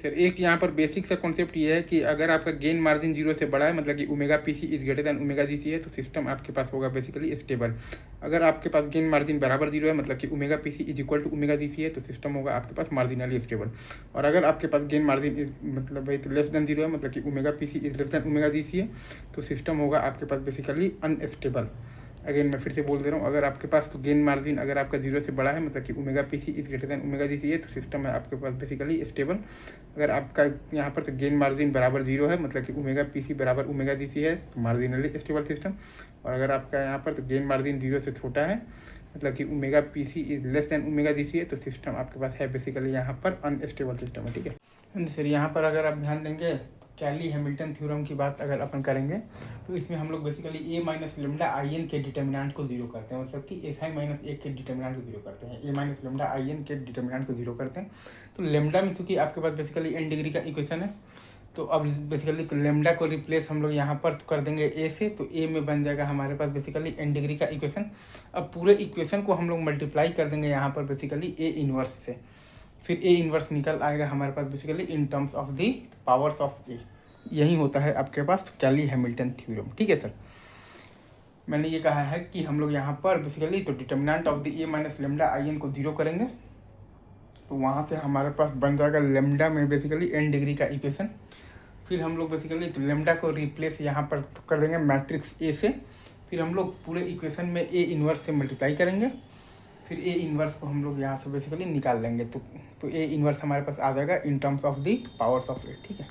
Sir एक यहाँ पर बेसिक सा कॉन्सेप्ट ये है कि अगर आपका गेन मार्जिन 0 से बड़ा है, मतलब कि omega P C is greater than omega G C है, तो सिस्टम आपके पास होगा बेसिकली स्टेबल। अगर आपके पास गेन मार्जिन बराबर 0 है, मतलब कि omega P C is equal to omega G C है, तो सिस्टम होगा आपके पास मार्जिनली स्टेबल। और अगर आपके पास गेन मार्जिन मतलब भाई तो लेस देन 0 है, मतलब कि omega P C is less than omega G C है, तो सिस्टम होगा आपके पास बेसिकली अनस्टेबल। अगेन मैं फिर से बोल दे रहा हूँ, अगर आपके पास तो गेन मार्जिन अगर आपका 0 से बड़ा है, मतलब कि omega P C is greater than omega G C है, तो सिस्टम है आपके पास बेसिकली स्टेबल। अगर आपका यहाँ पर तो गेन मार्जिन बराबर 0 है, मतलब कि ओमेगा पी सी बराबर ओमेगा जी सी है, तो मार्जिनली स्टेबल सिस्टम। और अगर आपका यहाँ पर तो गेन मार्जिन 0 से छोटा है, मतलब कि omega P C is less than omega G C है, तो सिस्टम आपके पास है बेसिकली यहाँ पर अनस्टेबल सिस्टम है। ठीक है सर, यहाँ पर अगर आप ध्यान देंगे कैली हैमिल्टन थ्योरम की बात अगर अपन करेंगे, तो इसमें हम लोग basically A minus lambda I N के डिटर्मिनेंट को जीरो करते हैं, मतलब कि एस आई माइनस ए के डिटर्मिनेंट को जीरो करते हैं, ए माइनस लेमडा आई एन के डिटर्मिनेंट को जीरो करते हैं। तो लेमडा में चूंकि आपके पास बेसिकली एन डिग्री का इक्वेशन है, तो अब बेसिकली तो लेमडा को रिप्लेस हम लोग यहाँ पर कर देंगे ए से, तो ए में बन जाएगा हमारे पास बेसिकली एन डिग्री का इक्वेशन। अब पूरे इक्वेशन को हम लोग मल्टीप्लाई कर देंगे यहाँ पर बेसिकली ए इनवर्स से, फिर ए इनवर्स निकल आएगा हमारे पास basically in terms of the powers of A. यही होता है आपके पास कैली हैमिल्टन थ्योरम। ठीक है सर, मैंने ये कहा है कि हम लोग यहाँ पर बेसिकली तो determinant of the A minus lambda I N को जीरो करेंगे, तो वहाँ से हमारे पास बन जाएगा लेमडा में बेसिकली एन डिग्री का इक्वेशन। फिर हम लोग बेसिकली तो लेमडा को रिप्लेस यहाँ पर कर देंगे मैट्रिक्स ए से, फिर हम लोग पूरे इक्वेशन में ए इन्वर्स से मल्टीप्लाई करेंगे, फिर ए इन्वर्स को हम लोग यहाँ से बेसिकली निकाल लेंगे, तो ए इन्वर्स हमारे पास आ जाएगा in terms of the powers of A. ठीक है।